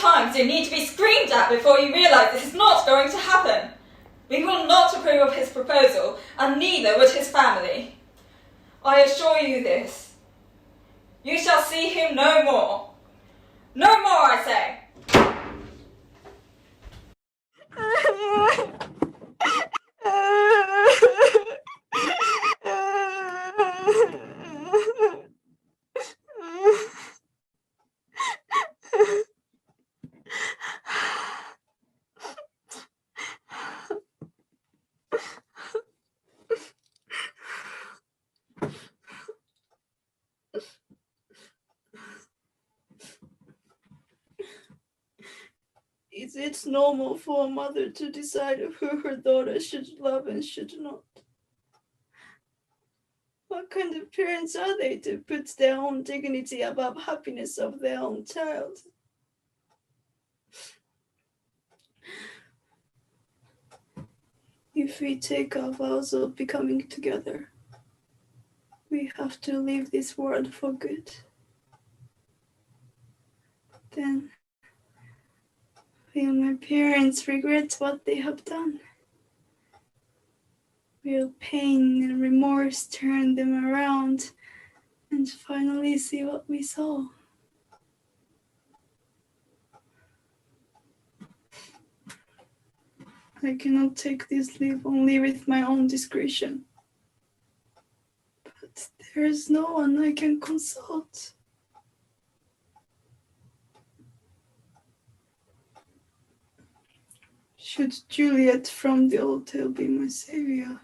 times you need to be screamed at before you realise this is not going to happen. We will not approve of his proposal, and neither would his family. I assure you this. You shall see him no more. No more, I say. Is it normal for a mother to decide who her daughter should love and should not? What kind of parents are they to put their own dignity above happiness of their own child? If we take our vows of becoming together, we have to leave this world for good. Then, will my parents regret what they have done? Will pain and remorse turn them around and finally see what we saw? I cannot take this leave only with my own discretion. But there is no one I can consult. Should Juliet from the old tale be my savior?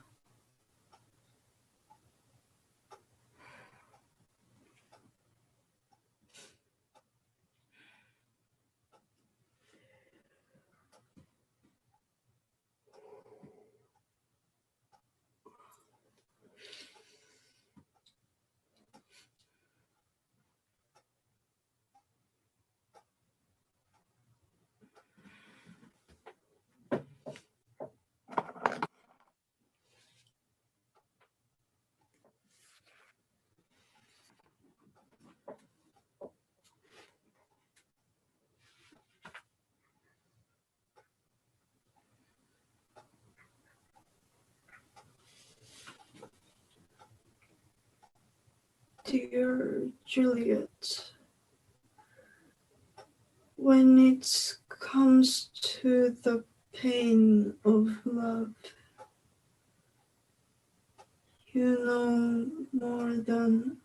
Dear Juliet, when it comes to the pain of love, you know more than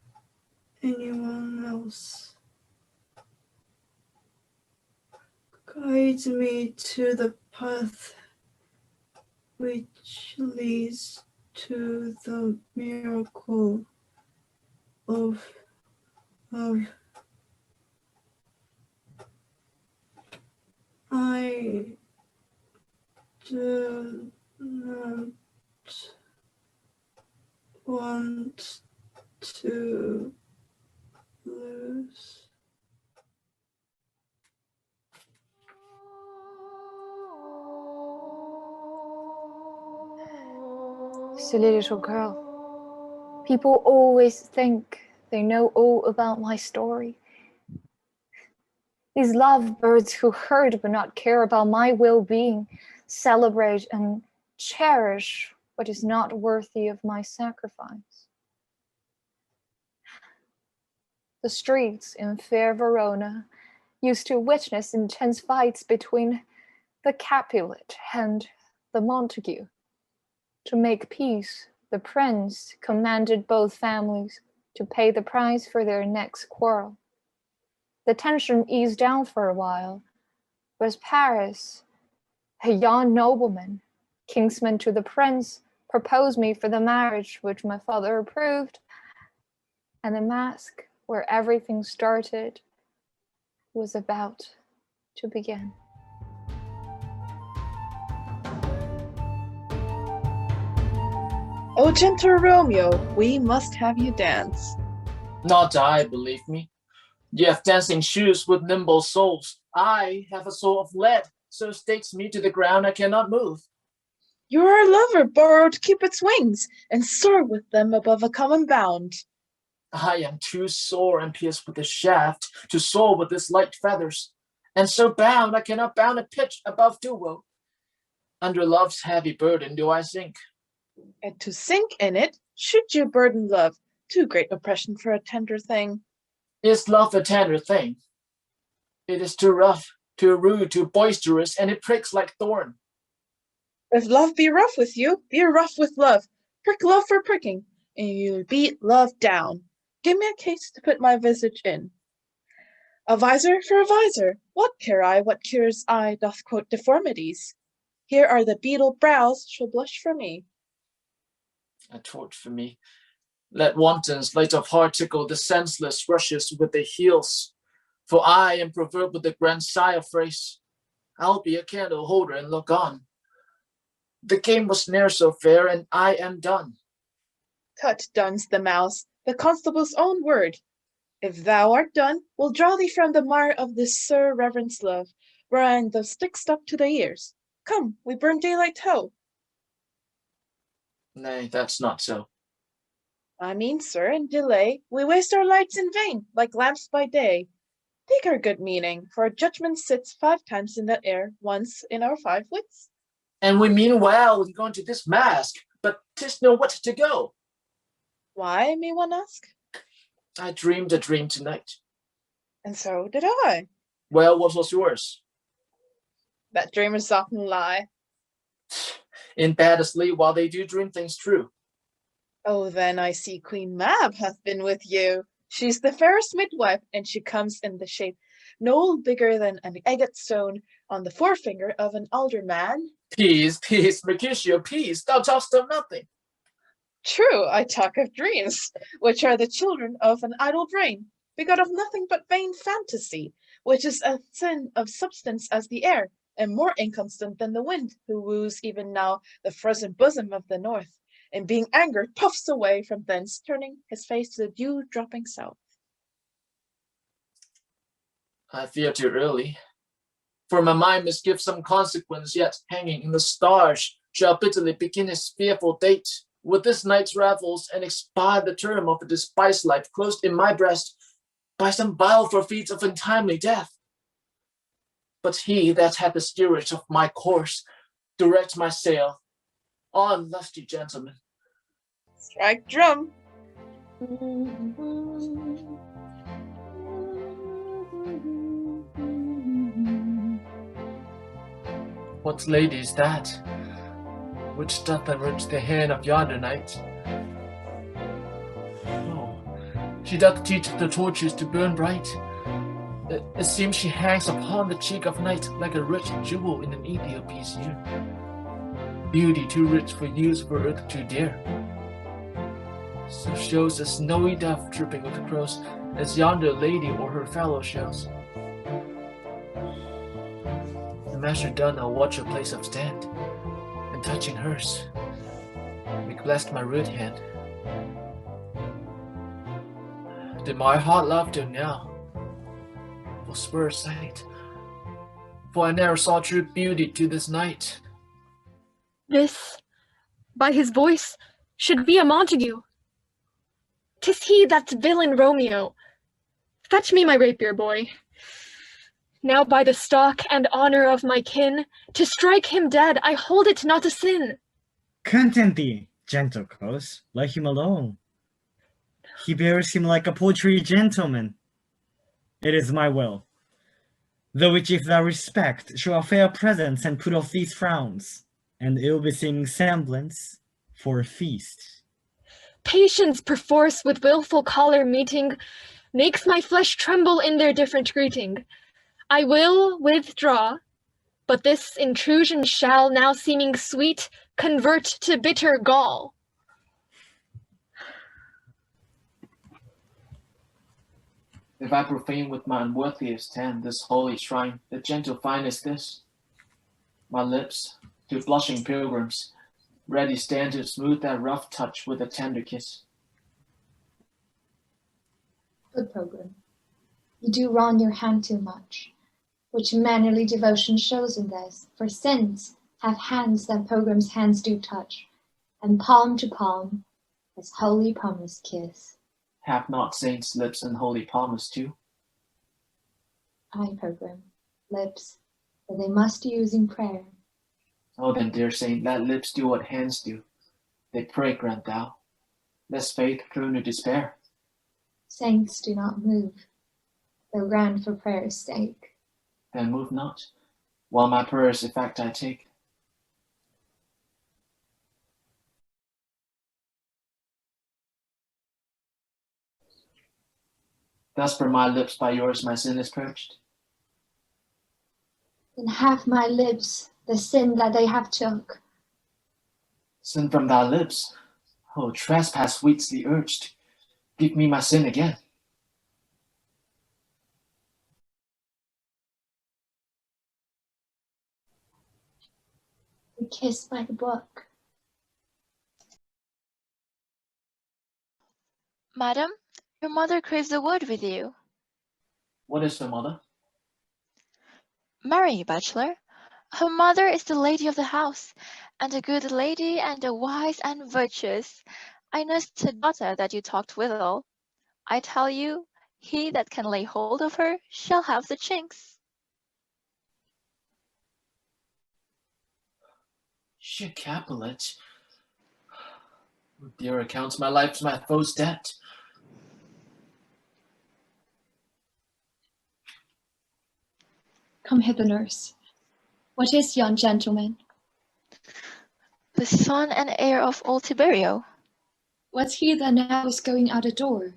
anyone else. Guide me to the path which leads to the miracle of love. I do not want to lose. Silly little girl. People always think they know all about my story. These lovebirds who hurt but not care about my well-being celebrate and cherish what is not worthy of my sacrifice. The streets in fair Verona used to witness intense fights between the Capulet and the Montague. To make peace, the prince commanded both families to pay the price for their next quarrel. The tension eased down for a while, but Paris, a young nobleman, kinsman to the prince, proposed me for the marriage which my father approved, and the masque where everything started was about to begin. Oh, gentle Romeo, we must have you dance. Not I, believe me. You have dancing shoes with nimble soles. I have a soul of lead, so stakes me to the ground I cannot move. Your lover borrowed Cupid's wings, and soar with them above a common bound. I am too sore and pierced with the shaft to soar with its light feathers. and so bound I cannot bound a pitch above to woe. Under love's heavy burden do I sink. And to sink in it, should you burden love, too great oppression for a tender thing. Is love a tender thing? It is too rough, too rude, too boisterous, and it pricks like thorn. If love be rough with you, be rough with love. Prick love for pricking, and you beat love down. Give me a case to put my visage in. A visor for a visor. What care I what cures eye doth quote deformities? Here are the beetle brows shall blush for me. A torch for me. Let wantons light of heart tickle the senseless rushes with their heels. For I am proverb with the grandsire phrase. I'll be a candle holder and look on. The game was ne'er so fair, and I am done. Tut, duns the mouse, the constable's own word. If thou art done, we'll draw thee from the mire of this Sir Reverend's love, wherein the stick stuck to the ears. Come, we burn daylight tow. Nay, that's not so. I mean, sir, in delay, we waste our lights in vain, like lamps by day. Take our good meaning, for our judgment sits 5 times in that air, once in our 5 wits. And we mean well in going to this mask, but 'tis no what to go. Why, may one ask? I dreamed a dream tonight. And so did I. Well, what was yours? That dreamers often lie. In bed asleep while they do dream things true. Oh, then I see Queen Mab hath been with you. She's the fairest midwife, and she comes in the shape no bigger than an agate stone on the forefinger of an alderman. Peace, Mercutio, peace, thou talkst of nothing. True, I talk of dreams, which are the children of an idle brain, begot of nothing but vain fantasy, which is a sin of substance as the air, and more inconstant than the wind, who woos even now the frozen bosom of the north, and being angered puffs away from thence, turning his face to the dew-dropping south. I fear too early. For my mind must give some consequence, yet hanging in the stars shall bitterly begin his fearful date. With this night's revels and expire the term of a despised life closed in my breast by some vile forfeit of untimely death. But he that hath the steerage of my course direct my sail. On, lusty gentlemen. Strike drum. What lady is that, which doth urge the hand of yonder knight? Oh, she doth teach the torches to burn bright. It seems she hangs upon the cheek of night like a rich jewel in an Ethiopia's ear. Beauty too rich for use, for earth too dear. So shows a snowy dove dripping with crows, as yonder lady or her fellow shows. The measure done, I'll watch her place of stand, and touching hers, make blessed my rude hand. Did my heart love her now? For spur sight, for I ne'er saw true beauty to this night. This, by his voice, should be a Montague. 'Tis he that's villain Romeo. Fetch me my rapier, boy. Now by the stock and honor of my kin, to strike him dead I hold it not a sin. Content thee, gentle coz, let him alone. He bears him like a poultry gentleman. It is my will. The which if thou respect, show a fair presence and put off these frowns, and ill-beseeming semblance for a feast. Patience perforce with wilful choler meeting makes my flesh tremble in their different greeting. I will withdraw, but this intrusion shall, now seeming sweet, convert to bitter gall. If I profane with my unworthiest hand this holy shrine, the gentle fine is this. My lips, to blushing pilgrims, ready stand to smooth that rough touch with a tender kiss. Good pilgrim, you do wrong your hand too much, which mannerly devotion shows in this, for sins have hands that pilgrims' hands do touch, and palm to palm, as holy promise kiss. Have not saints lips and holy palms too? Aye, pilgrim, lips that they must use in prayer. Oh, then, dear saint, let lips do what hands do. They pray, grant thou, lest faith prune to despair. Saints do not move, though grand for prayer's sake. Then move not, while my prayer's effect I take. Thus from my lips by yours my sin is purged. Then have my lips the sin that they have took. Sin from thy lips, oh, trespass sweetly urged, give me my sin again. We kiss by the book. Madam, your mother craves a word with you. What is the mother? Marry, bachelor. Her mother is the lady of the house, and a good lady, and a wise and virtuous. I nursed her daughter that you talked withal. I tell you, he that can lay hold of her shall have the chinks. She Capulet. Dear accounts my life's my foe's debt. Come hither, nurse. What is yon gentleman? The son and heir of old Tiberio. What's he that now is going out a door?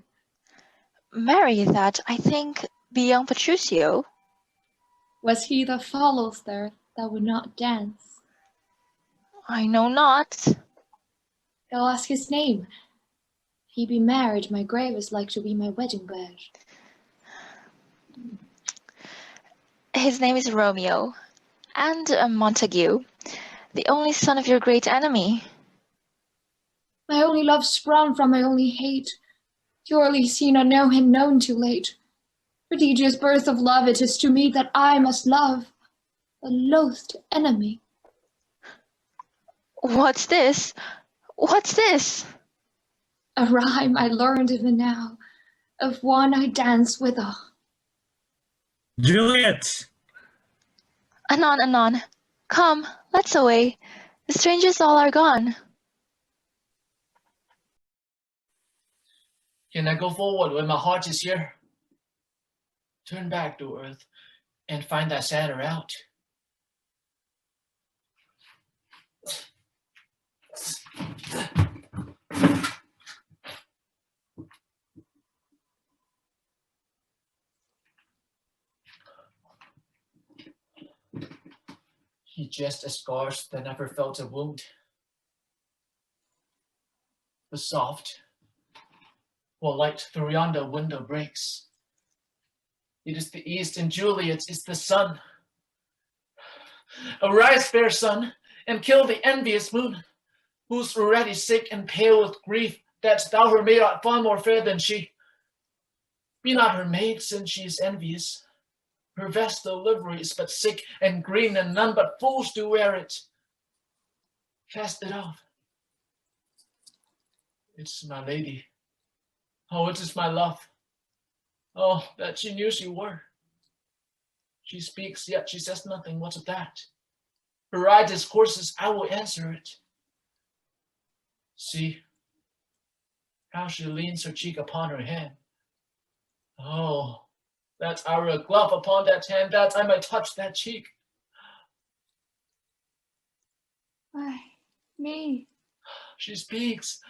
Marry, that, I think, be young Petruchio. Was he that follows there that would not dance? I know not. Go ask his name. He be married, my grave is like to be my wedding bed. His name is Romeo, and a Montague, the only son of your great enemy. My only love sprung from my only hate. Surely see not know him known too late. Prodigious birth of love it is to me that I must love a loathed enemy. What's this? What's this? A rhyme I learned even now, of one I dance withal. Juliet! Anon, anon. Come, let's away. The strangers all are gone. Can I go forward when my heart is here? Turn back to earth and find thy satyr out. He just as scarce that never felt a wound. The soft, while light through yonder window breaks. It is the east, and Juliet is the sun. Arise, fair sun, and kill the envious moon, who's already sick and pale with grief, that thou her maid art far more fair than she. Be not her maid, since she is envious. Her vestal livery is but sick and green, and none but fools do wear it. Cast it off. It's my lady. Oh, it is my love. Oh, that she knew you were. She speaks, yet she says nothing. What of that? Her eye discourses, I will answer it. See how she leans her cheek upon her hand. Oh, that I were a glove upon that hand, that I might touch that cheek. Why, me? She speaks.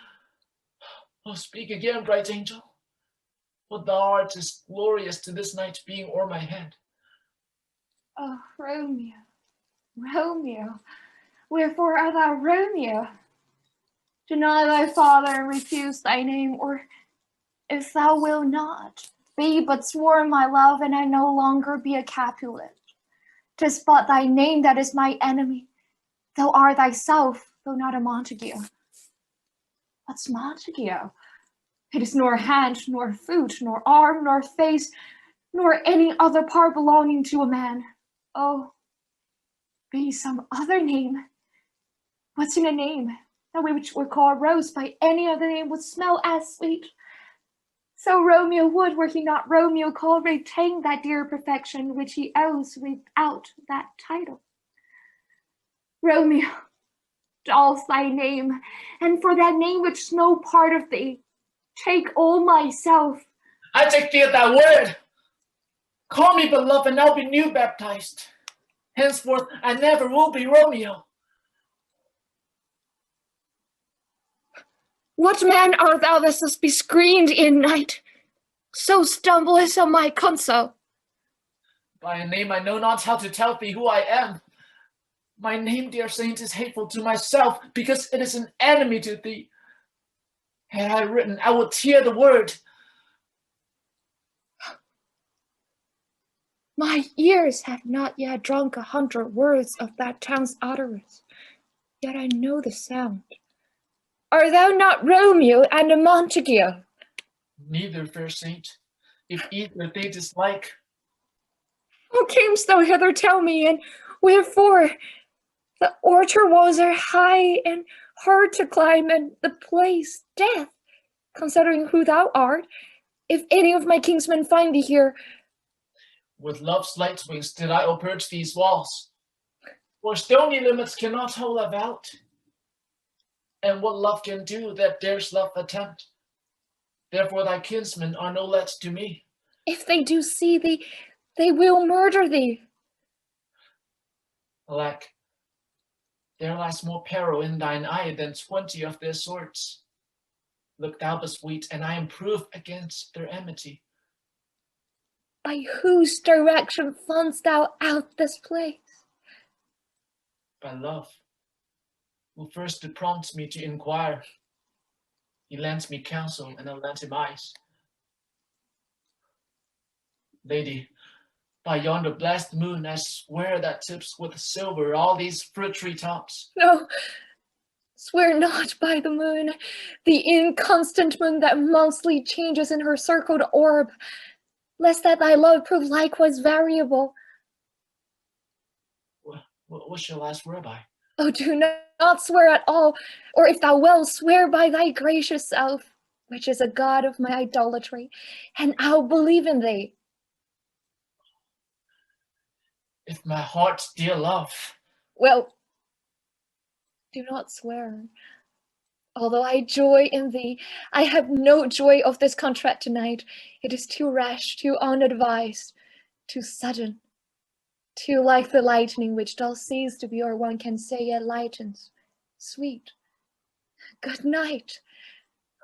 Oh, speak again, bright angel. For thou art as glorious to this night being o'er my head. Oh, Romeo, Romeo, wherefore art thou Romeo? Deny thy father and refuse thy name, or if thou wilt not, be but sworn my love, and I no longer be a Capulet. 'Tis but thy name that is my enemy. Thou art thyself, though not a Montague. What's Montague? It is nor hand, nor foot, nor arm, nor face, nor any other part belonging to a man. Oh, be some other name. What's in a name that we would call a rose by any other name would smell as sweet? So Romeo would, were he not Romeo, call retain that dear perfection which he owes without that title. Romeo, doll's thy name, and for that name which is no part of thee, take all myself. I take thee at thy word. Call me beloved, and I'll be new baptized. Henceforth, I never will be Romeo. What man art thou that dost be screened in night? So stumblest on my counsel. By a name I know not how to tell thee who I am. My name, dear saint, is hateful to myself, because it is an enemy to thee. Had I written, I would tear the word. My ears have not yet drunk 100 words of that tongue's utterance, yet I know the sound. Art thou not Romeo and a Montague? Neither, fair saint, if either they dislike. How camest thou hither, tell me, and wherefore? The orchard walls are high and hard to climb, and the place death, considering who thou art. If any of my kinsmen find thee here, With love's light wings did I approach these walls, for stony limits cannot hold about. And what love can do that dares love attempt? Therefore thy kinsmen are no less to me. if they do see thee, they will murder thee. Alack, there lies more peril in thine eye than 20 of their swords. Look thou but sweet, and I am proof against their enmity. By whose direction fundst thou out this place? By love, who first did prompt me to inquire. He lends me counsel, and I lend him eyes. Lady, by yonder blessed moon, I swear that tips with silver all these fruit tree tops. No, swear not by the moon, the inconstant moon that monthly changes in her circled orb, lest that thy love prove likewise variable. What shall I swear by? Oh, do not swear at all, or if thou wilt, swear by thy gracious self, which is a god of my idolatry, and I'll believe in thee. If my heart's dear love. Well, do not swear. Although I joy in thee, I have no joy of this contract tonight. It is too rash, too unadvised, too sudden, too like the lightning which doth cease to be, or one can say yet lightens. Sweet, good night.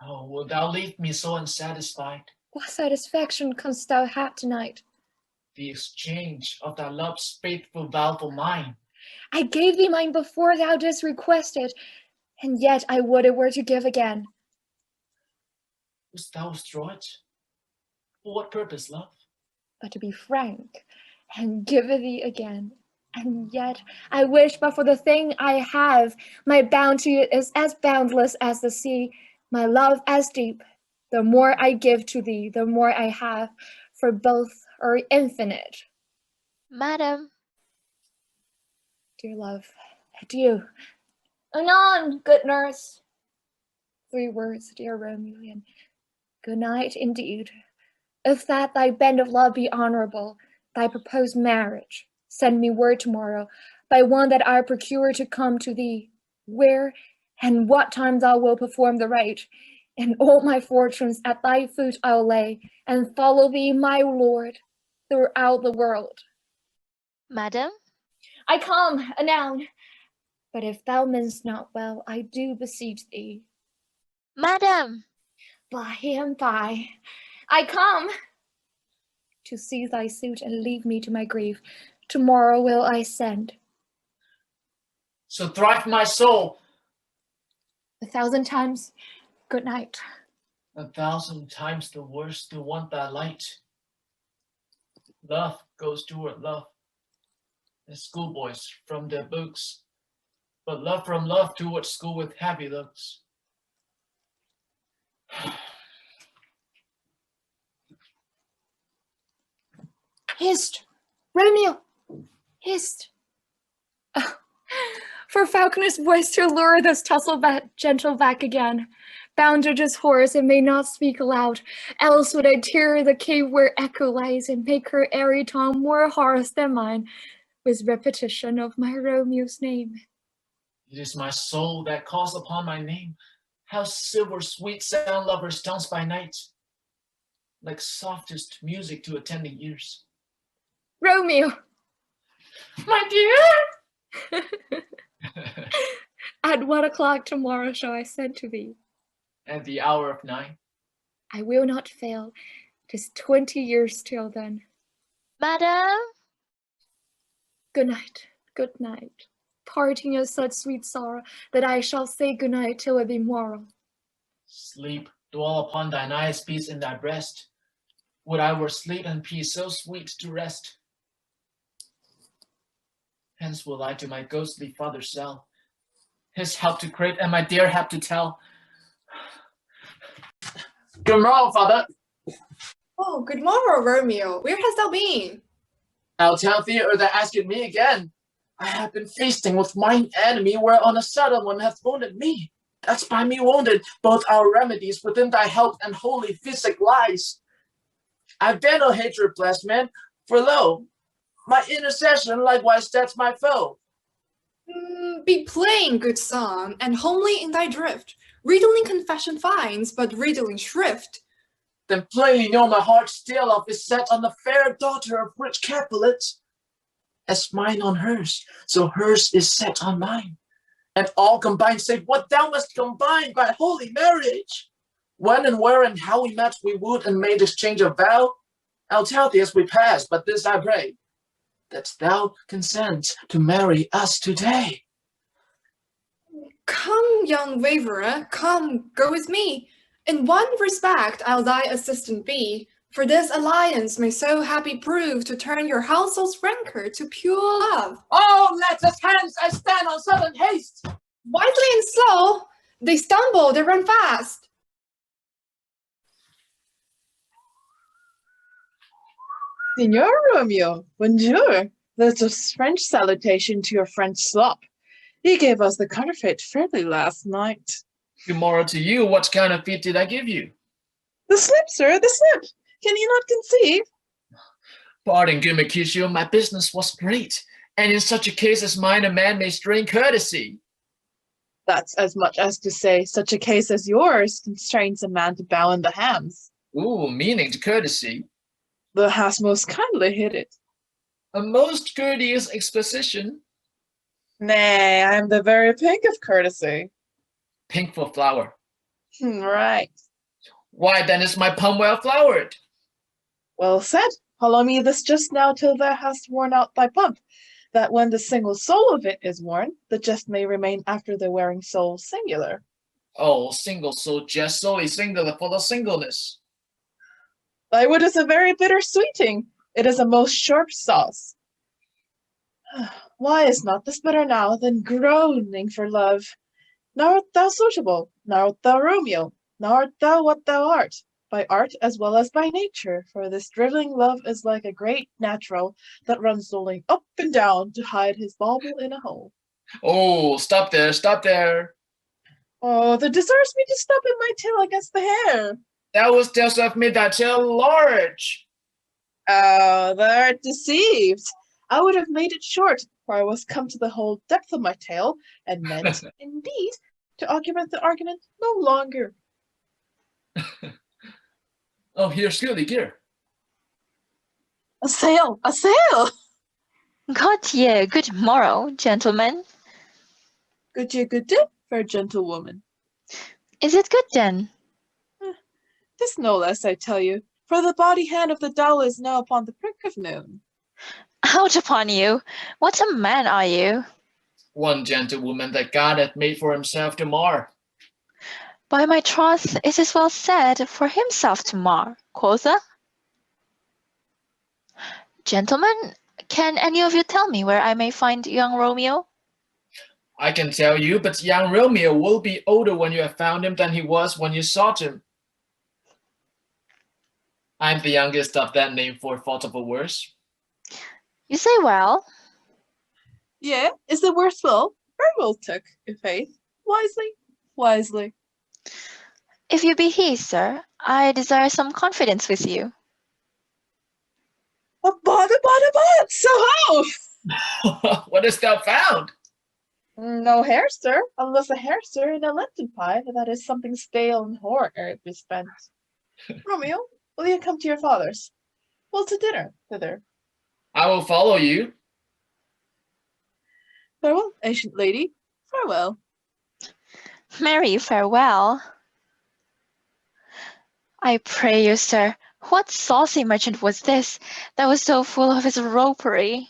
Oh, wilt thou leave me so unsatisfied? What satisfaction canst thou have tonight? The exchange of thy love's faithful vow for mine. I gave thee mine before thou didst request it, and yet I would it were to give again. Wouldst thou withdraw it? For what purpose, love? But to be frank, and give it thee again. And yet I wish but for the thing I have. My bounty is as boundless as the sea, my love as deep. The more I give to thee, the more I have, for both are infinite. Madam, Dear love, adieu. Anon, good nurse. 3 words, dear Romeo, and good night indeed. If that thy bend of love be honorable, thy proposed marriage, send me word tomorrow, by one that I procure to come to thee, where and what time thou wilt perform the rite, and all my fortunes at thy foot I'll lay, and follow thee, my lord, throughout the world. madam, I come, anon. But if thou meanst not well, I do beseech thee, madam, by and by, I come to see thy suit and leave me to my grief. Tomorrow will I send. So thrive my soul. 1,000 times good night. 1,000 times the worse to want thy light. Love goes toward love, as schoolboys from their books, but love from love toward school with happy looks. Hist, Romeo, hist. Oh, for falconer's voice to lure this tussle gentle back again. Bounder is hoarse and may not speak aloud, else would I tear the cave where echo lies and make her airy tongue more hoarse than mine with repetition of my Romeo's name. It is my soul that calls upon my name. How silver sweet sound lovers' tongues by night, like softest music to attending ears. Romeo! My dear! At what o'clock tomorrow shall I send to thee? At the hour of 9. I will not fail. 'Tis 20 years till then. Madam? Good night, good night. Parting is such sweet sorrow that I shall say good night till it be morrow. Sleep, dwell upon thine eyes, peace in thy breast. Would I were sleep and peace so sweet to rest. Hence will I to my ghostly father's cell, his help to crave and my dear hap to tell. Good morrow, father. Oh, good morrow, Romeo. Where hast thou been? I'll tell thee, or thou askest me again. I have been feasting with mine enemy, whereon a sudden one hath wounded me. That's by me wounded, both our remedies within thy health and holy physic lies. I bear no hatred, blessed man, for lo, my intercession likewise sets my foe. Be plain, good son, and homely in thy drift. Riddling confession finds, but riddling shrift. Then plainly know my heart still of is set on the fair daughter of rich Capulet. As mine on hers, so hers is set on mine. And all combined save what thou must combine by holy marriage. When and where and how we met, we wooed and made exchange of vow. I'll tell thee as we pass, but this I pray, that thou consent to marry us today. Come, young waverer, come, go with me. In one respect I'll thy assistant be, for this alliance may so happy prove to turn your household's rancor to pure love. Oh, let us hence, I stand on sudden haste. Wisely and slow, they stumble, they run fast. Signor Romeo, bonjour. That's a French salutation to your French slop. He gave us the counterfeit fairly last night. Good morrow to you. What counterfeit did I give you? The slip, sir, the slip. Can you not conceive? Pardon, good Mercutio, my business was great, and in such a case as mine a man may strain courtesy. That's as much as to say such a case as yours constrains a man to bow in the hams. Ooh, meaning to courtesy. Thou hast most kindly hit it. A most courteous exposition. Nay, I am the very pink of courtesy. Pink for flower. Right. Why, then is my palm well flowered? Well said. Follow me this just now till thou hast worn out thy pump, that when the single soul of it is worn, the jest may remain after the wearing soul singular. Oh, single soul jest solely singular for the singleness. Thy wit is a very bitter sweeting. It is a most sharp sauce. Why is not this better now than groaning for love? Now art thou sociable, now art thou Romeo, now art thou what thou art, by art as well as by nature, for this drivelling love is like a great natural that runs rolling up and down to hide his bauble in a hole. Oh, stop there, stop there. Oh, that deserves me to stop in my tail against the hair. Thou wouldst have made that tail large. Oh, thou art deceived. I would have made it short, for I was come to the whole depth of my tale, and meant, indeed, to augment the argument no longer. Oh, here's Skilly, here. A sail! A sail! Gautier, good morrow, gentlemen. Good day, fair gentlewoman. Is it good then? 'Tis no less, I tell you, for the body hand of the doll is now upon the prick of noon. Out upon you! What a man are you! One gentlewoman that God hath made for himself to mar. By my troth, it is well said, for himself to mar, quotha. Gentlemen, can any of you tell me where I may find young Romeo? I can tell you, but young Romeo will be older when you have found him than he was when you sought him. I'm the youngest of that name for fault of a worse. You say well. Yeah, is the worse well? Very well took, i' faith. Wisely, wisely. If you be he, sir, I desire some confidence with you. A so how? What hast thou found? No hair, sir, unless a hair, sir, in a Lenten pie, that is something stale and hoar ere it be spent. Romeo, will you come to your father's? Well, to dinner, thither. I will follow you. Farewell, ancient lady, farewell. Marry, farewell. I pray you, sir, what saucy merchant was this that was so full of his ropery?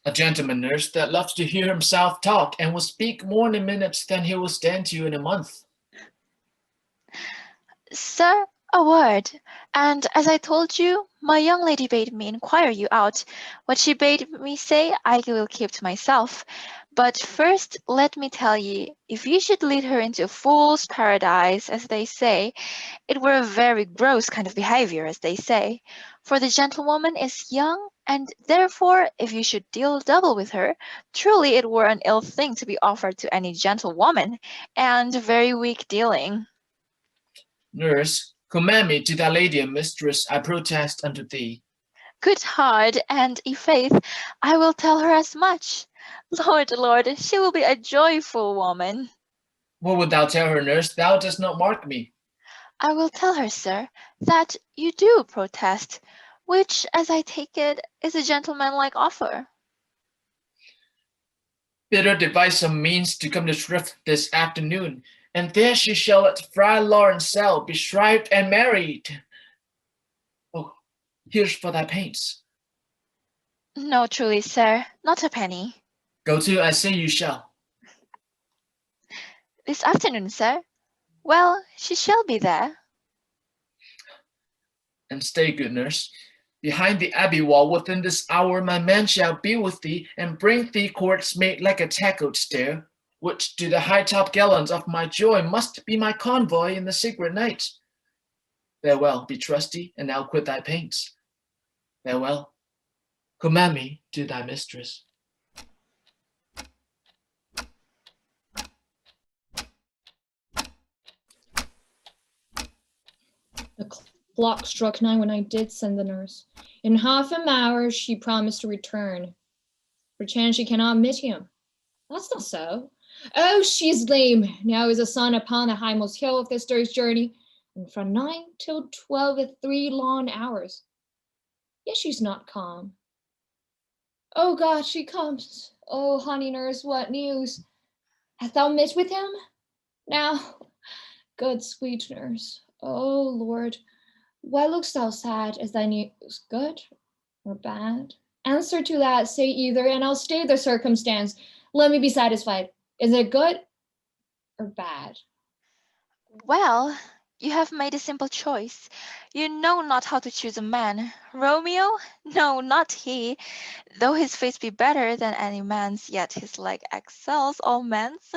A gentleman, nurse, that loves to hear himself talk, and will speak more in a minute than he will stand to you in a month. Sir, a word, and as I told you, my young lady bade me inquire you out. What she bade me say I will keep to myself. But first let me tell ye, if you should lead her into a fool's paradise, as they say, it were a very gross kind of behaviour, as they say. For the gentlewoman is young, and therefore, if you should deal double with her, truly it were an ill thing to be offered to any gentlewoman, and very weak dealing. Nurse, command me to thy lady and mistress, I protest unto thee. Good heart, and i' faith, I will tell her as much. Lord, Lord, she will be a joyful woman. What wilt thou tell her, nurse? Thou dost not mark me. I will tell her, sir, that you do protest, which, as I take it, is a gentlemanlike offer. Bid her devise some means to come to Shrift this afternoon, and there she shall at Friar Lawrence cell be shrived and married. Oh, here's for thy paints. No, truly, sir, not a penny. Go to, I say you shall. This afternoon, sir? Well, she shall be there. And stay, good nurse. Behind the abbey wall within this hour my man shall be with thee, and bring thee courts made like a tackled stair, which to the high-top gallants of my joy must be my convoy in the secret night. Farewell, be trusty, and now quit thy paints. Farewell. Command me to thy mistress. The clock struck 9 when I did send the nurse. In half an hour she promised to return. Perchance she cannot meet him. That's not so. Oh, she's lame. Now is the sun upon the hindmost hill of this day's journey, and from 9 till 12 is 3 long hours. Yet she's not calm. Oh God, she comes. Oh, honey nurse, what news? Hast thou met with him? Now, good sweet nurse. Oh Lord, why lookst thou sad? Is thy news good or bad? Answer to that, say either, and I'll state the circumstance. Let me be satisfied. Is it good or bad? Well, you have made a simple choice. You know not how to choose a man. Romeo? No, not he. Though his face be better than any man's, yet his leg excels all men's.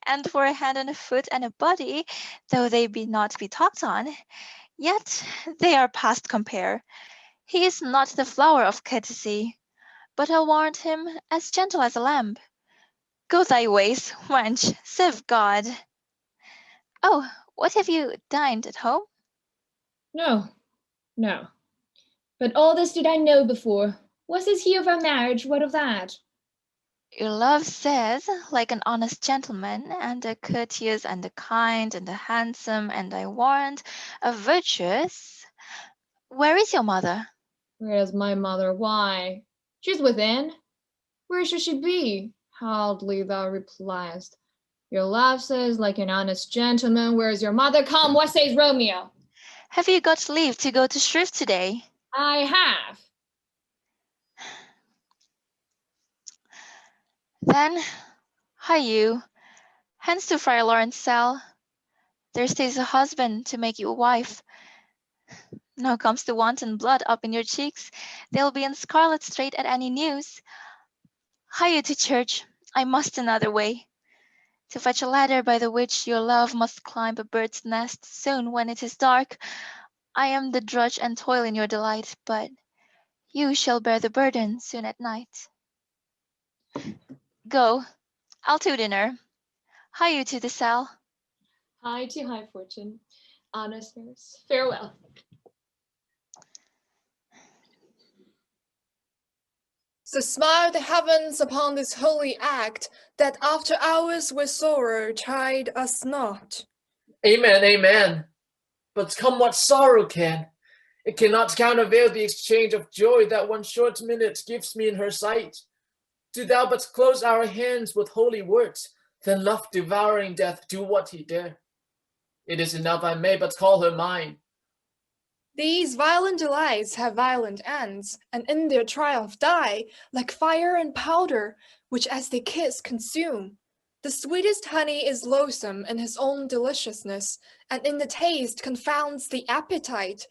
And for a hand and a foot and a body, though they be not be talked on, yet they are past compare. He is not the flower of courtesy, but I'll warrant him as gentle as a lamb. Go thy ways, wench, save God. Oh, what have you dined at home? No. But all this did I know before. What says he of our marriage? What of that? Your love says, like an honest gentleman, and a courteous, and a kind, and a handsome, and I warrant a virtuous. Where is your mother? Where is my mother? Why? She's within. Where should she be? Hardly thou repliest. Your love says, like an honest gentleman, where is your mother? Come, what says Romeo? Have you got leave to go to Shrift today? I have. Then, hi you, hence to Friar Lawrence cell. There stays a husband to make you a wife. Now comes the wanton blood up in your cheeks. They'll be in scarlet straight at any news. Hie you to church. I must another way. To fetch a ladder by the which your love must climb a bird's nest soon when it is dark. I am the drudge and toil in your delight, but you shall bear the burden soon at night. Go, I'll to dinner. Hie you to the cell. High to high fortune. Honest nurse, farewell. So smile the heavens upon this holy act, that after hours with sorrow chide us not. Amen, amen. But come what sorrow can, it cannot countervail the exchange of joy that one short minute gives me in her sight. Do thou but close our hands with holy words, then love devouring death do what he dare. It is enough I may but call her mine. These violent delights have violent ends, and in their triumph die, like fire and powder, which as they kiss consume. The sweetest honey is loathsome in his own deliciousness, and in the taste confounds the appetite.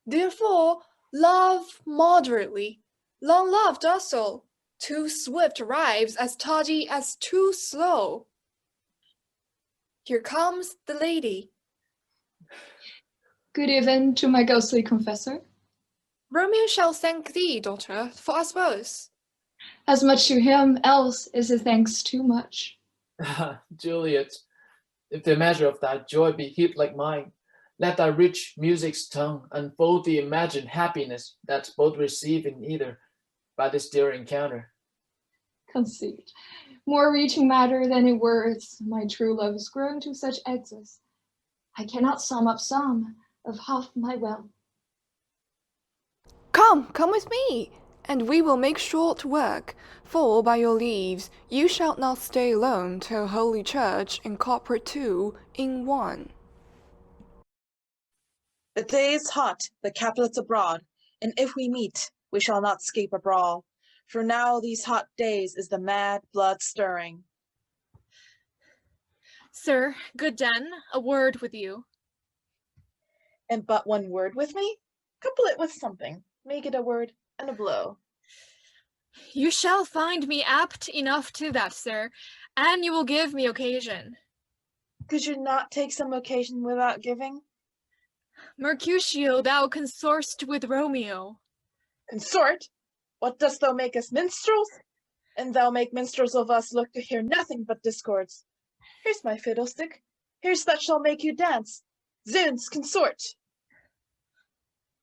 Therefore, love moderately. Long love docile. Too swift arrives as tardy as too slow. Here comes the lady. Good even to my ghostly confessor. Romeo shall thank thee, daughter, for us both. As much to him, else is his thanks too much. Juliet, if the measure of thy joy be heaped like mine, let thy rich music's tongue unfold the imagined happiness that both receive in either by this dear encounter. Conceit. More reaching matter than in words, my true love is grown to such excess. I cannot sum up some of half my wealth. Come with me, and we will make short work, for by your leaves you shall not stay alone till Holy Church incorporate two in one. The day is hot, the capulets abroad, and if we meet, we shall not scape a brawl. For now these hot days is the mad blood stirring. Sir, good den, a word with you. And but one word with me? Couple it with something. Make it a word and a blow. You shall find me apt enough to that, sir, and you will give me occasion. Could you not take some occasion without giving? Mercutio, thou consort'st with Romeo. Consort? What dost thou make us minstrels? And thou make minstrels of us look to hear nothing but discords. Here's my fiddlestick. Here's that shall make you dance. Zounds, consort!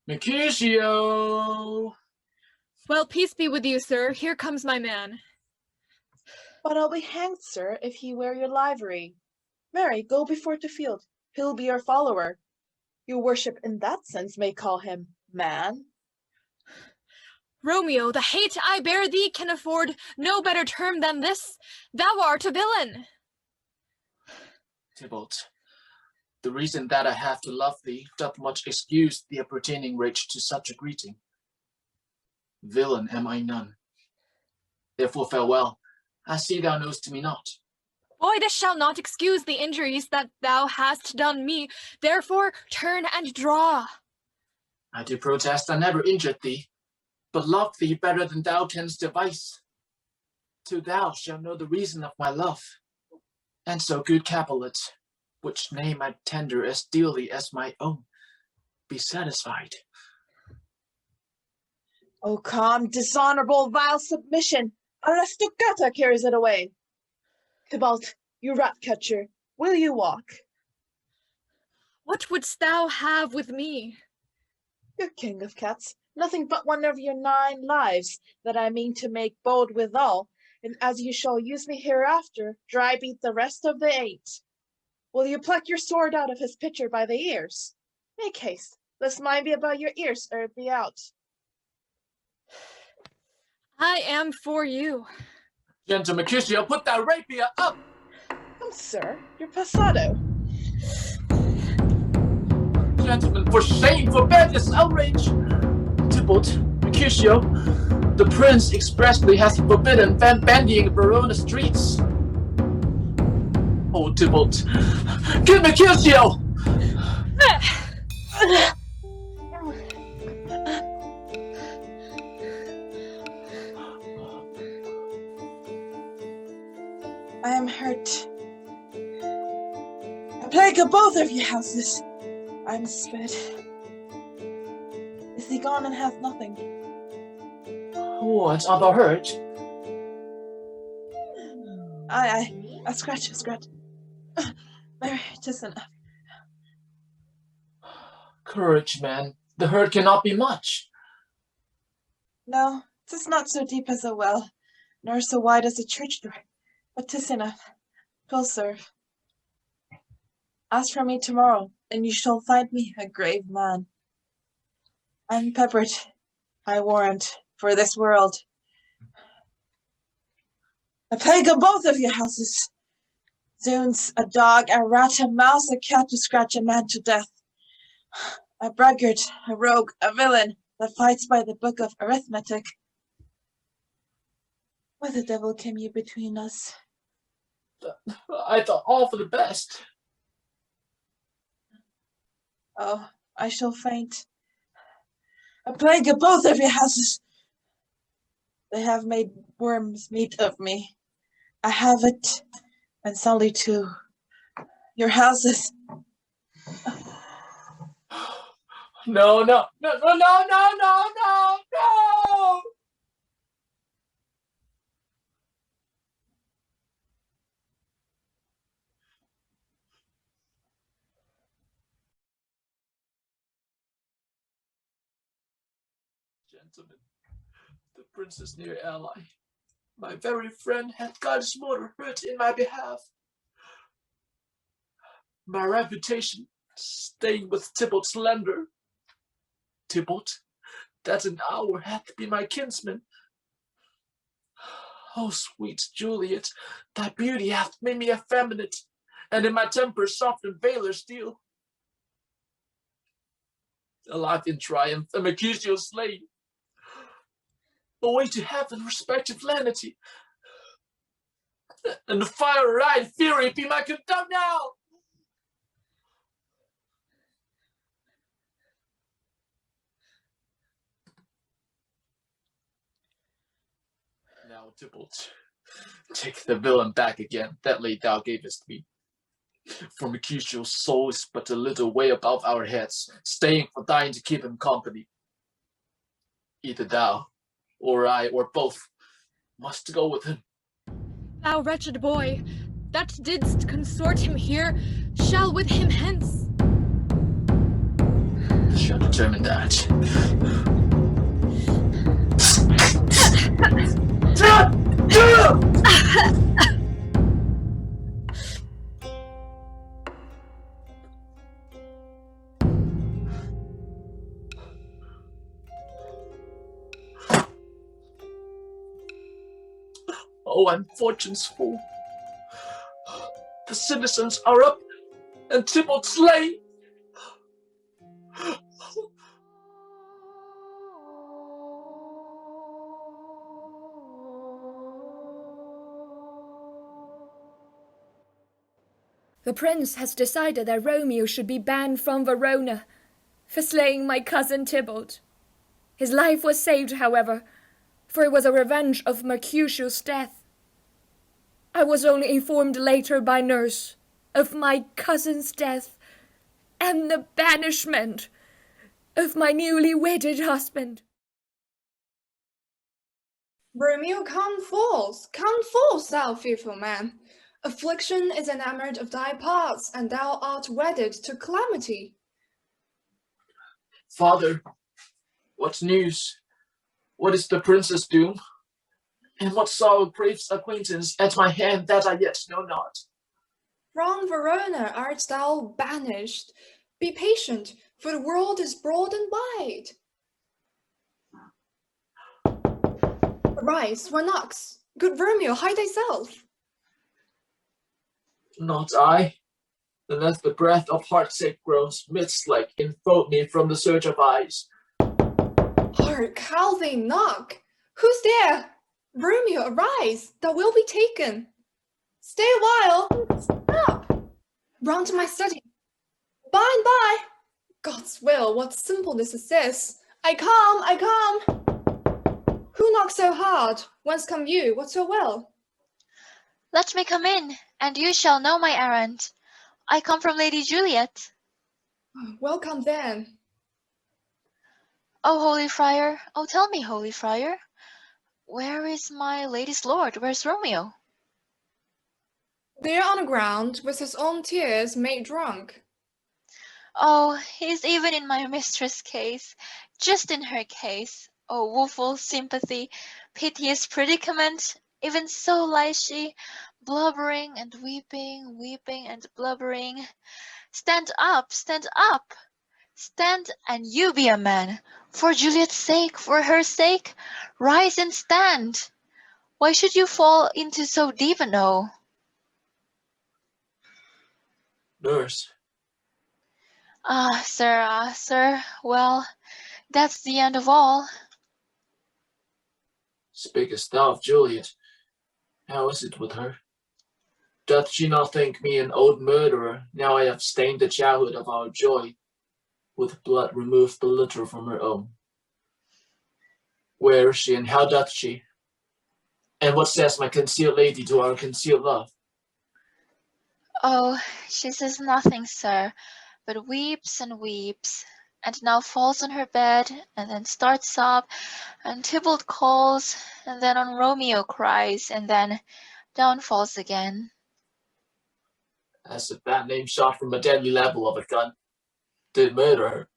Mercutio! Well, peace be with you, sir. Here comes my man. But I'll be hanged, sir, if he wear your livery. Marry, go before to field. He'll be your follower. Your worship in that sense may call him man. Romeo, the hate I bear thee can afford no better term than this. Thou art a villain. Tybalt, the reason that I have to love thee doth much excuse the appertaining rage to such a greeting. Villain am I none. Therefore farewell, I see thou knowest me not. Boy, this shall not excuse the injuries that thou hast done me. Therefore turn and draw. I do protest I never injured thee, but love thee better than thou canst devise. Till thou shalt know the reason of my love. And so, good Capulet, which name I tender as dearly as my own, be satisfied. Oh, calm, dishonorable, vile submission! Unless Stuccata carries it away. Tybalt, you rat-catcher, will you walk? What wouldst thou have with me? Your king of cats, nothing but one of your 9 lives, that I mean to make bold withal, and as you shall use me hereafter, dry beat the rest of the 8. Will you pluck your sword out of his pitcher by the ears? Make haste, lest mine be about your ears ere it be out. I am for you. Gentle Mercutio, put that rapier up! Come, sir, you're passado. Gentlemen, for shame, forbear this outrage! Tybalt, Mercutio, the prince expressly has forbidden bandying Verona streets. Oh, Tybalt, kill Mercutio! I am hurt. A plague of both of your houses. I'm sped. Is he gone and hath nothing? What, art thou hurt? I scratch. There, 'tis enough. Courage, man. The hurt cannot be much. No, 'tis not so deep as a well, nor so wide as a church door, but 'tis enough. 'Twill serve. Ask for me tomorrow, and you shall find me a grave man. I'm peppered, I warrant, for this world. A plague of both of your houses. Zoons, a dog, a rat, a mouse, a cat to scratch a man to death. A braggart, a rogue, a villain that fights by the book of arithmetic. Why the devil came you between us? I thought all for the best. Oh, I shall faint. A plague of both of your houses. They have made worms meat of me. I have it, and Sally too. Your houses. No. Gentlemen, the prince's near ally, my very friend, hath got his mortal hurt in my behalf. My reputation stained with Tybalt's slander. Tybalt, that an hour hath been my kinsman. Oh, sweet Juliet, thy beauty hath made me effeminate, and in my temper soft and valor steel. Alive in triumph, and Mercutio slain. Away to heaven, respective lenity, and the fire-eyed fury be my conduct now. Now, Tybalt, take the villain back again, that late thou gavest me. For Mercutio's soul is but a little way above our heads, staying for thine to keep him company. Either thou, or I, or both, must go with him. Thou wretched boy, that didst consort him here, shall with him hence. Shall determine that. Oh, I'm fortune's fool. The citizens are up, and Tybalt slain. The prince has decided that Romeo should be banned from Verona for slaying my cousin Tybalt. His life was saved, however, for it was a revenge of Mercutio's death. I was only informed later by nurse of my cousin's death and the banishment of my newly wedded husband. Romeo, come forth, thou fearful man. Affliction is enamored of thy parts, and thou art wedded to calamity. Father, what news? What is the prince's doom? And what sorrow craves acquaintance at my hand that I yet know not? From Verona art thou banished. Be patient, for the world is broad and wide. Arise, one knocks. Good Romeo, hide thyself. Not I. Unless the breath of heartache grows mist-like, enfold me from the surge of eyes. Hark, how they knock! Who's there? Romeo, arise, thou wilt be taken. Stay a while. Stop. Round to my study. By and by. God's will, what simpleness is this? I come. Who knocks so hard? Whence come you? What's your will? Let me come in, and you shall know my errand. I come from Lady Juliet. Welcome then. Oh, holy friar, oh, tell me, holy friar, where is my lady's lord? Where's Romeo? There on the ground, with his own tears made drunk. Oh, he's even in my mistress' case, just in her case. Oh, woeful sympathy, piteous predicament, even so lies she, blubbering and weeping, weeping and blubbering. Stand up, stand up! Stand, and you be a man. For Juliet's sake, for her sake, rise and stand. Why should you fall into so deep an O? Nurse, Ah, sir, well, that's the end of all. speakest thou of Juliet? How is it with her? Doth she not think me an old murderer, now I have stained the childhood of our joy, with blood removed but little from her own? Where is she, and how doth she? And what says my concealed lady to our concealed love? Oh, she says nothing, sir, but weeps and weeps, and now falls on her bed, and then starts up, and Tybalt calls, and then on Romeo cries, and then down falls again. As if that name shot from a deadly level of a gun did murder her.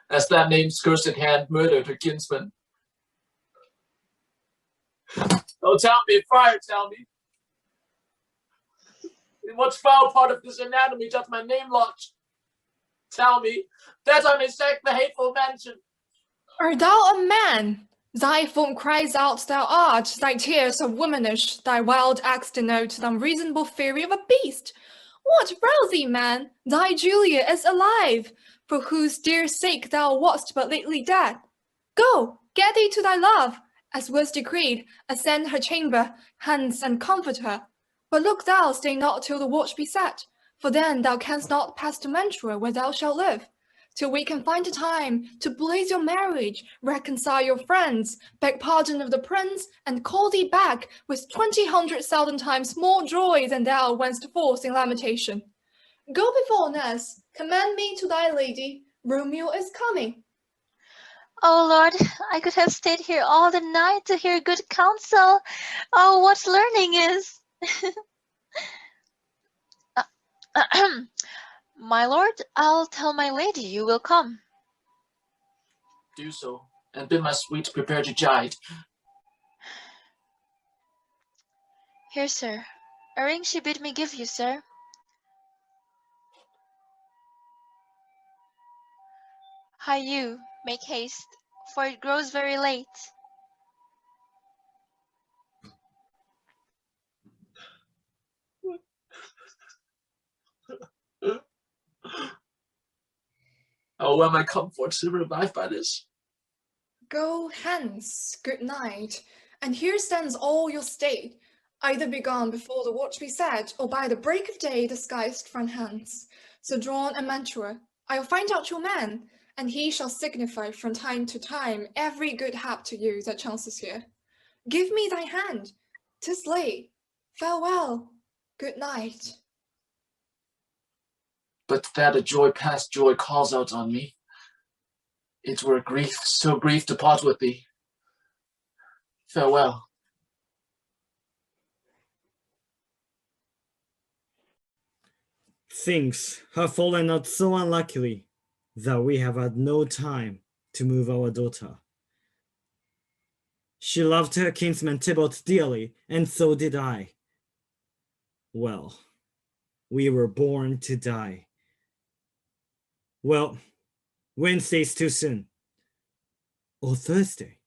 As that name's cursed hand murdered her kinsman. Oh, tell me, friar, tell me. In what foul part of this anatomy doth my name lodge? Tell me, that I may sack the hateful mansion. Art thou a man? Thy form cries out thou art, thy tears are womanish, thy wild acts denote the unreasonable fury of a beast. What rouse thee, man? Thy Julia is alive, for whose dear sake thou wast but lately dead. Go, get thee to thy love, as was decreed, ascend her chamber, hence and comfort her. But look thou stay not till the watch be set, for then thou canst not pass to Mantua where thou shalt live, till we can find a time to blaze your marriage, reconcile your friends, beg pardon of the prince, and call thee back with 20,000 times more joy than thou wentst forth in lamentation. Go before, nurse, commend me to thy lady. Romeo is coming. Oh Lord, I could have stayed here all the night to hear good counsel. Oh, what learning is! My lord, I'll tell my lady you will come. Do so, and bid my sweet prepare to chide. Here, sir, a ring she bid me give you, sir. Hie you, make haste, for it grows very late. Oh, were my comforts revived by this? Go hence, good night, and here stands all your state, either be gone before the watch be set, or by the break of day disguised from hence. So John and Mantua, I'll find out your man, and he shall signify from time to time every good hap to you that chances here. Give me thy hand, 'tis late. Farewell, good night. But that a joy past joy calls out on me. It were grief, so grief to part with thee. Farewell. Things have fallen out so unluckily that we have had no time to move our daughter. She loved her kinsman Tybalt dearly, and so did I. Well, we were born to die. Well, Wednesday's too soon. Or Thursday.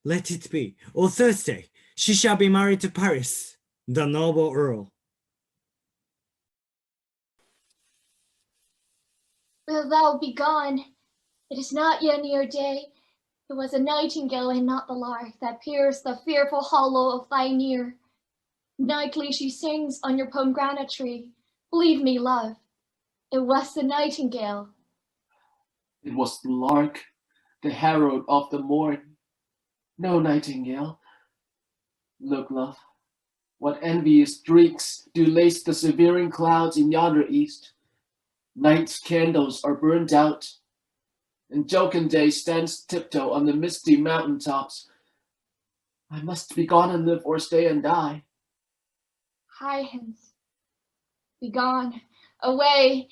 Let it be. Or Thursday. She shall be married to Paris, the noble earl. Will thou be gone? It is not yet near day. It was a nightingale and not the lark that pierced the fearful hollow of thine ear. Nightly she sings on your pomegranate tree. Believe me, love, it was the nightingale. It was the lark, the herald of the morn. No nightingale. Look, love, what envious streaks do lace the severing clouds in yonder east. Night's candles are burned out, and jocund day stands tiptoe on the misty mountain tops. I must be gone and live or stay and die. Hie hence. Begone, away.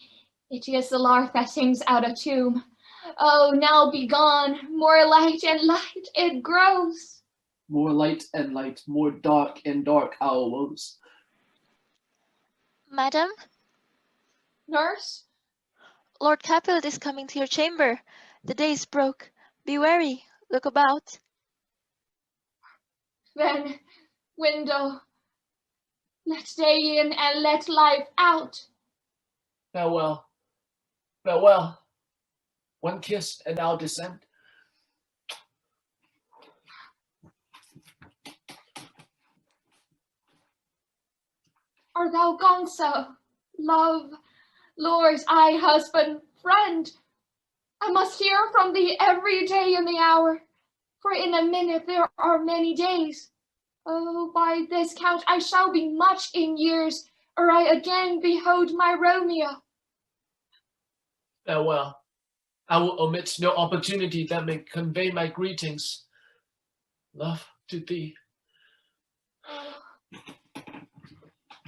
It is the lark that sings out of tomb. Oh, now begone, more light and light it grows. More light and light, more dark and dark our woes. Madam, Nurse? Lord Capulet is coming to your chamber. The day is broke. Be wary. Look about. Then, window, let day in and let life out. Farewell, farewell. One kiss and I'll descend. Art thou gone so? Love, Lord, I, husband, friend, I must hear from thee every day in the hour, for in a minute there are many days. Oh, by this count I shall be much in years, ere I again behold my Romeo. Farewell. I will omit no opportunity that may convey my greetings. Love to thee.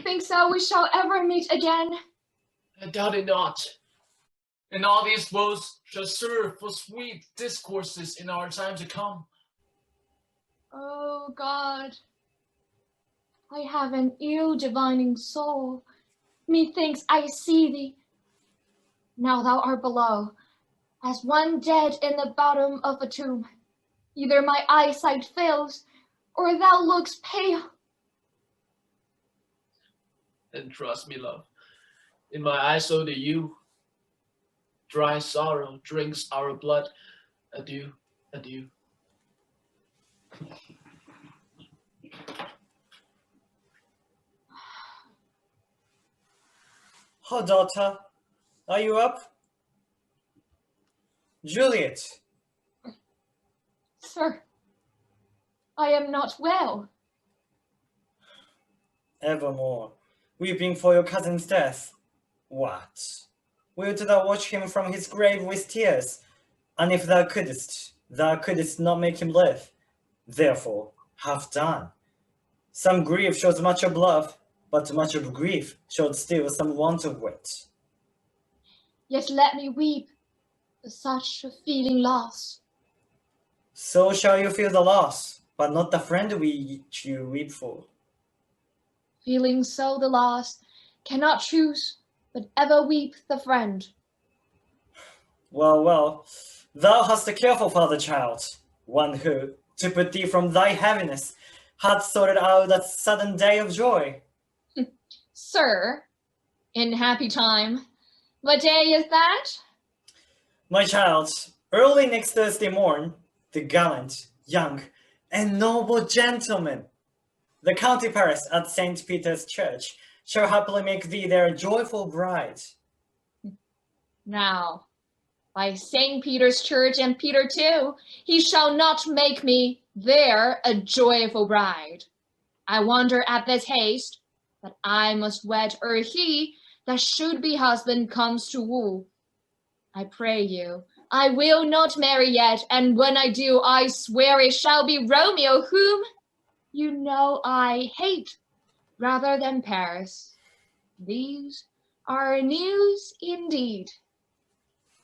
Think so we shall ever meet again? I doubt it not. And all these woes shall serve for sweet discourses in our time to come. Oh God, I have an ill-divining soul. Methinks I see thee. Now thou art below, as one dead in the bottom of a tomb. Either my eyesight fails, or thou lookst pale. And trust me, love, in my eyes so do you. Dry sorrow drinks our blood. Adieu, adieu. Oh, daughter, are you up? Juliet. Sir, I am not well. Evermore, weeping for your cousin's death. What? Wilt thou watch him from his grave with tears? And if thou couldst not make him live. Therefore, have done. Some grief shows much of love, but much of grief shows still some want of wit. Yet let me weep for such a feeling loss. So shall you feel the loss, but not the friend which you weep for. Feeling so the loss, cannot choose, but ever weep the friend. Well, well, thou hast a careful father, child, one who, to put thee from thy heaviness, hath sorted out that sudden day of joy. Sir, in happy time, what day is that? My child, early next Thursday morn, the gallant, young, and noble gentleman, the County Paris at St. Peter's Church, shall happily make thee their joyful bride. Now, by St. Peter's Church and Peter too, he shall not make me there a joyful bride. I wonder at this haste, that I must wed ere he that should be husband comes to woo. I pray you, I will not marry yet, and when I do, I swear it shall be Romeo, whom you know I hate, rather than Paris. These are news indeed.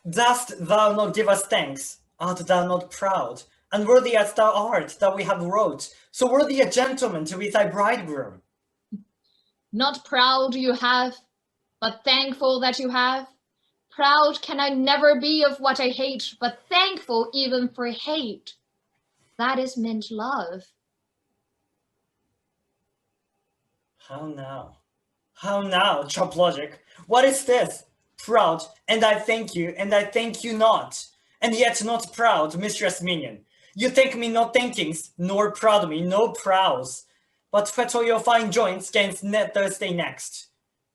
Dost thou not give us thanks? Art thou not proud? And worthy as thou art that we have wrote, so worthy a gentleman to be thy bridegroom. Not proud you have, but thankful that you have. Proud can I never be of what I hate, but thankful even for hate. That is meant love. How now? How now, chop logic? What is this? Proud, and I thank you not. And yet not proud, mistress minion. You thank me no thankings, nor proud me no prows. But fettle your fine joints gainst Thursday next,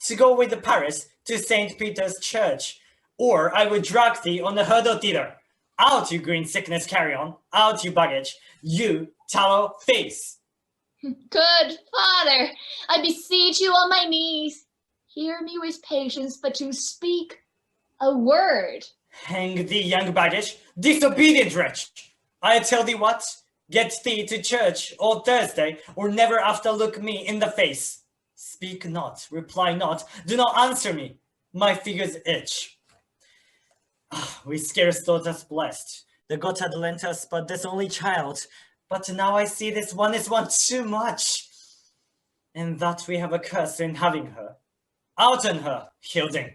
to go with the Paris to St. Peter's Church, or I will drag thee on the hurdle thither. Out, you green sickness carrion, out, you baggage, you tallow face. Good Father, I beseech you on my knees, hear me with patience, but to speak a word. Hang thee, young baggage, disobedient wretch. I tell thee what, get thee to church all Thursday, or never after look me in the face. Speak not, reply not, do not answer me. My fingers itch. We scarce thought us blessed. The God had lent us but this only child. But now I see this one is one too much. And that we have a curse in having her. Out on her, Hilding.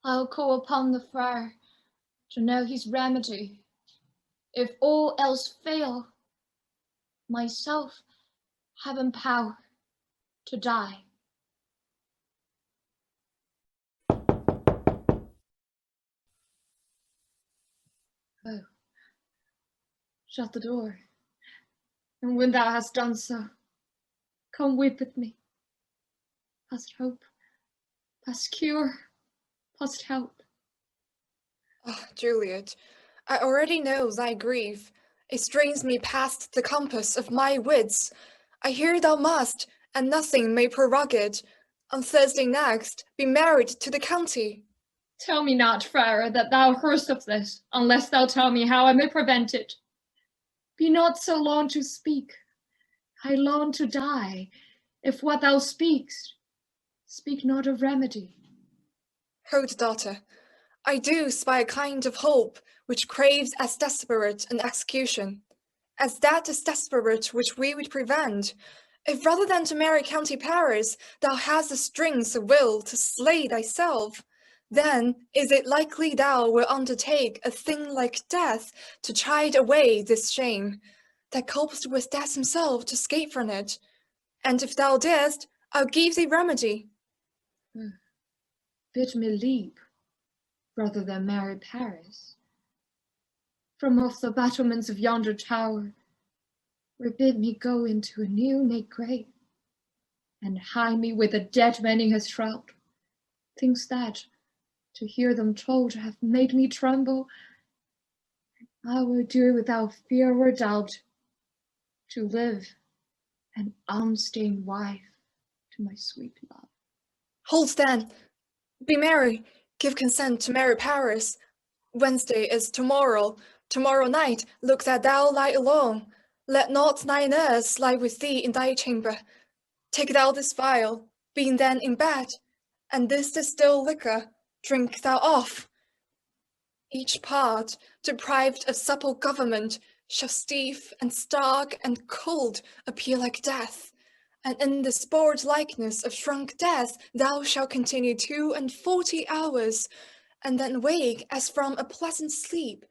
I'll call upon the friar to know his remedy. If all else fail, myself having power to die. Oh, shut the door, and when thou hast done so, come weep with me. Past hope, past cure, past help. Ah, Juliet, I already know thy grief. It strains me past the compass of my wits. I hear thou must, and nothing may prorogue it, on Thursday next be married to the county. Tell me not, friar, that thou hearst of this, unless thou tell me how I may prevent it. Be not so long to speak. I long to die. If what thou speakst, speak not of remedy. Hold, daughter, I do spy a kind of hope which craves as desperate an execution, as that is desperate which we would prevent, if rather than to marry County Paris, thou hast the strength of will to slay thyself. Then is it likely thou wilt undertake a thing like death to chide away this shame, that culpest with death himself to escape from it. And if thou didst, I'll give thee remedy. Bid me leap, rather than marry Paris. From off the battlements of yonder tower, or bid me go into a new-made grave, and hide me with a dead man in his shroud. Things that, to hear them told, have made me tremble. I will do without fear or doubt, to live an unstained wife to my sweet love. Hold then, be merry, give consent to marry Paris. Wednesday is tomorrow. Tomorrow night look that thou lie alone. Let not thy nurse lie with thee in thy chamber. Take thou this vial, being then in bed, and this distilled liquor, drink thou off. Each part, deprived of supple government, shall stiff and stark and cold appear like death. And in the spoiled likeness of shrunk death thou shalt continue 42 hours, and then wake as from a pleasant sleep.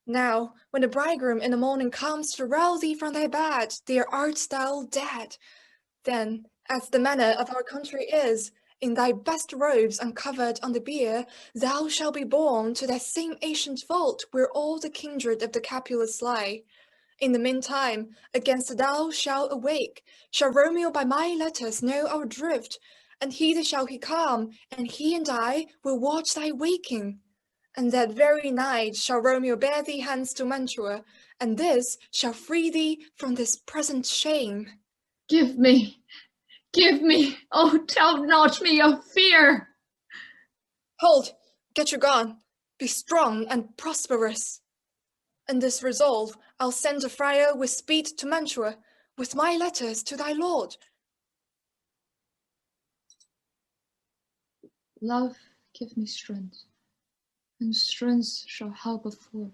Now, when the bridegroom in the morning comes to rouse thee from thy bed, there art thou dead. Then, as the manner of our country is, in thy best robes uncovered on the bier, thou shalt be borne to that same ancient vault where all the kindred of the Capulets lie. In the meantime, against thou shalt awake, shall Romeo by my letters know our drift, and hither shall he come, and he and I will watch thy waking. And that very night shall Romeo bear thee hence to Mantua, and this shall free thee from this present shame. Give me, oh, tell not me of fear. Hold, get you gone, be strong and prosperous. And this resolve, I'll send a friar with speed to Mantua, with my letters to thy lord. Love, give me strength, and strength shall help a forge.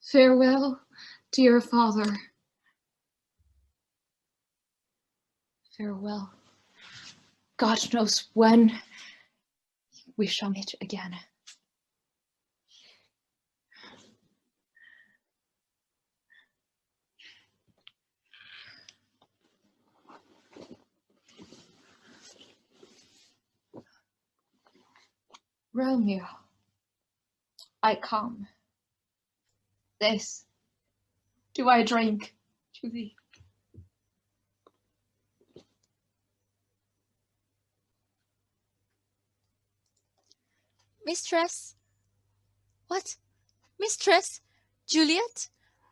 Farewell, dear father. Farewell. God knows when we shall meet again. Romeo, I come. This do I drink to thee. Mistress? What? Mistress? Juliet?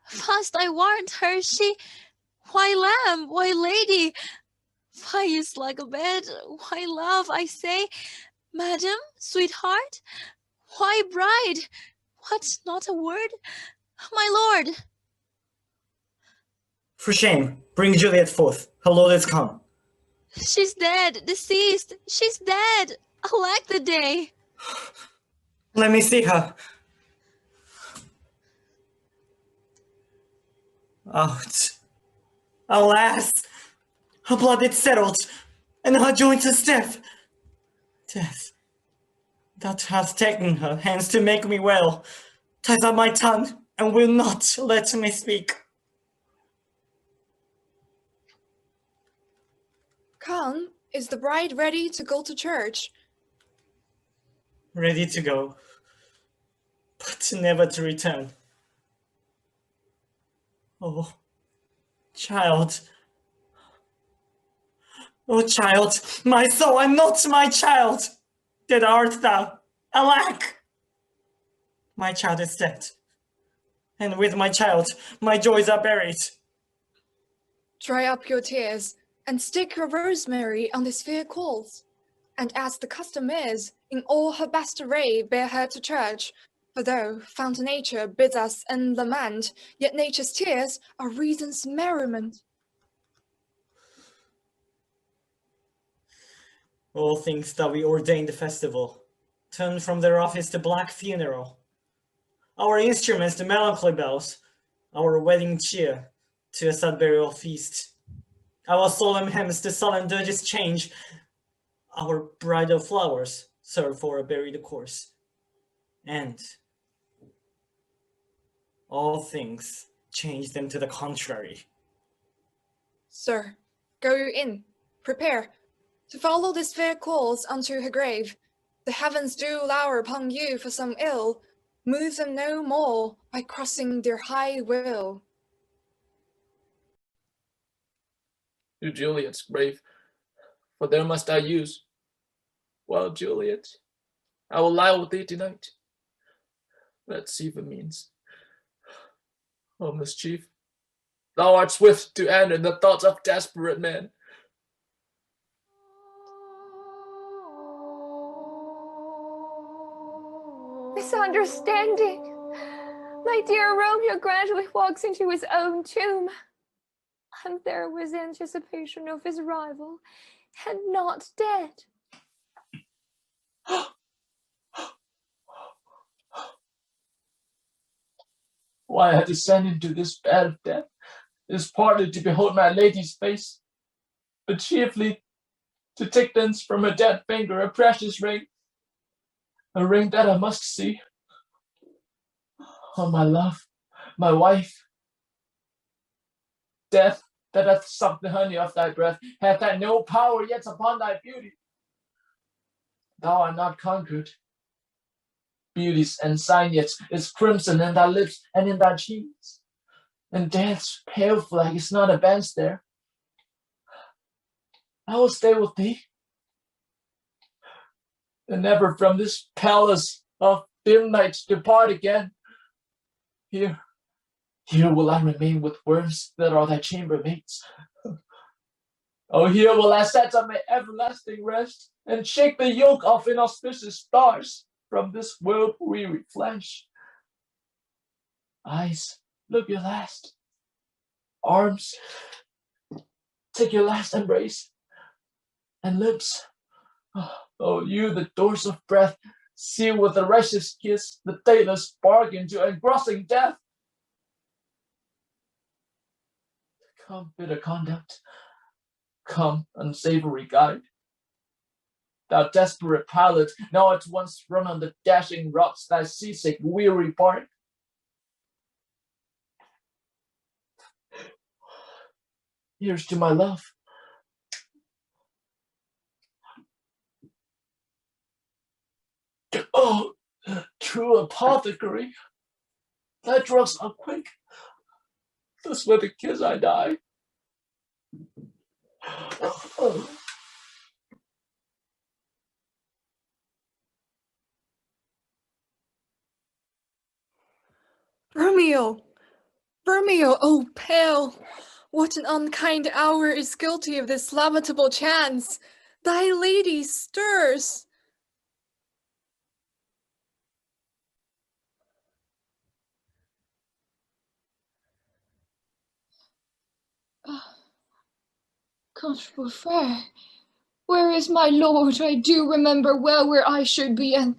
Fast I warrant her, she... Why, lamb, why, lady? Why is like a bed? Why, love, I say? Madam, sweetheart? Why, bride? What, not a word? My lord! For shame, bring Juliet forth. Her lord is come. She's dead, deceased. She's dead. Alack the day. Let me see her. Out. Alas! Her blood is settled, and her joints are stiff. Death, thou hast taken her hands to make me well, ties up my tongue, and will not let me speak. Come, is the bride ready to go to church? Ready to go, but never to return. Oh, child. Oh, child, my soul, and not my child. Dead art thou, alack! My child is dead, and with my child, my joys are buried. Dry up your tears, and stick your rosemary on these fair coals, and as the custom is, in all her best array bear her to church. For though fount nature bids us in lament, yet nature's tears are reason's merriment. All things that we ordained the festival turn from their office to black funeral. Our instruments the melancholy bells, our wedding cheer to a sad burial feast. Our solemn hymns the solemn dirges change, our bridal flowers serve for a buried course. And all things change them to the contrary. Sir, go you in, prepare to follow this fair course unto her grave. The heavens do lower upon you for some ill, move them no more by crossing their high will. To Juliet's grave, for there must I use. Well, Juliet, I will lie with thee tonight. Let's see the means. O mischief, thou art swift to anger the thoughts of desperate men. Misunderstanding. My dear Romeo gradually walks into his own tomb, and there was anticipation of his rival, and not dead. Why I descended to this bed of death is partly to behold my lady's face, but chiefly to take thence from her dead finger a precious ring, a ring that I must see. Oh, my love, my wife, death that hath sucked the honey of thy breath hath had no power yet upon thy beauty. Thou art not conquered. Beauty's ensign yet is crimson in thy lips and in thy cheeks, and death's pale flag is not advanced there. I will stay with thee, and never from this palace of dim night depart again. Here will I remain with worms that are thy chambermaids. Oh, here will I set up my everlasting rest, and shake the yoke of inauspicious stars from this world-weary flesh. Eyes, look your last. Arms, take your last embrace. And lips, oh, you, the doors of breath, seal with a righteous kiss the tailor's bargain to engrossing death. Come, bitter conduct. Come, unsavory guide. Thou desperate pilot, now at once run on the dashing rocks thy seasick, weary bark. Here's to my love. Oh, true apothecary, thy drugs are quick. Thus with a kiss I die. Oh. Romeo! Romeo, oh pale! What an unkind hour is guilty of this lamentable chance! Thy lady stirs! Comfortable fair, where is my lord? I do remember well where I should be, and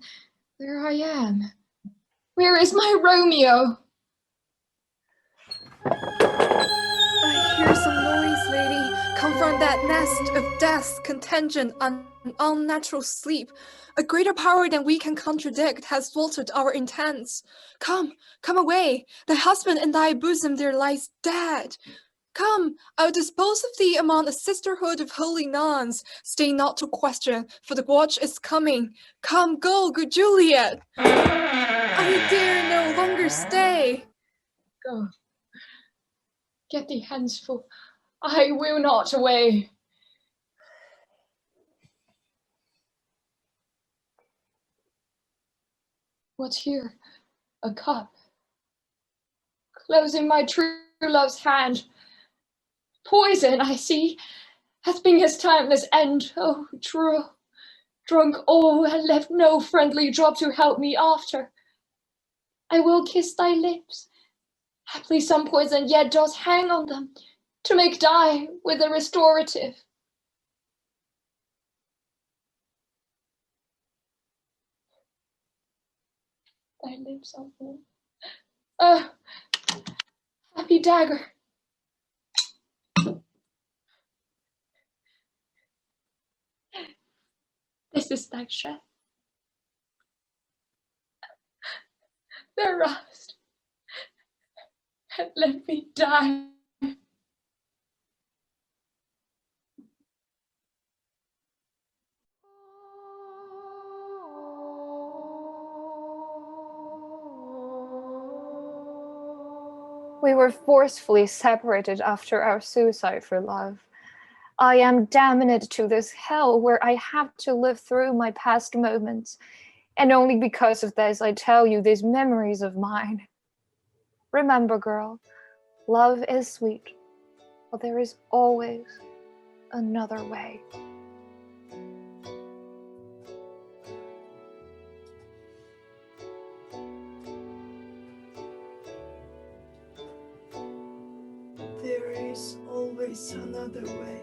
there I am. Where is my Romeo? I hear some noise, lady, come from that nest of death contingent on unnatural sleep. A greater power than we can contradict has thwarted our intents. Come away. Thy husband in thy bosom there lies dead. Come, I'll dispose of thee among a sisterhood of holy nuns. Stay not to question, for the watch is coming. Come, go, good Juliet. I dare no longer stay. Go. Get thee hence, for I will not away. What's here? A cup. Closing my true love's hand. Poison, I see, hath been his timeless end. Oh, true. Drunk all, and left no friendly drop to help me after. I will kiss thy lips. Haply some poison yet does hang on them, to make die with a restorative. Thy lips are warm. Oh, happy dagger. This is thy shaft. The rust. And let me die. We were forcefully separated after our suicide for love. I am damned to this hell where I have to live through my past moments, and only because of this I tell you these memories of mine. Remember, girl, love is sweet, but there is always another way. There is always another way.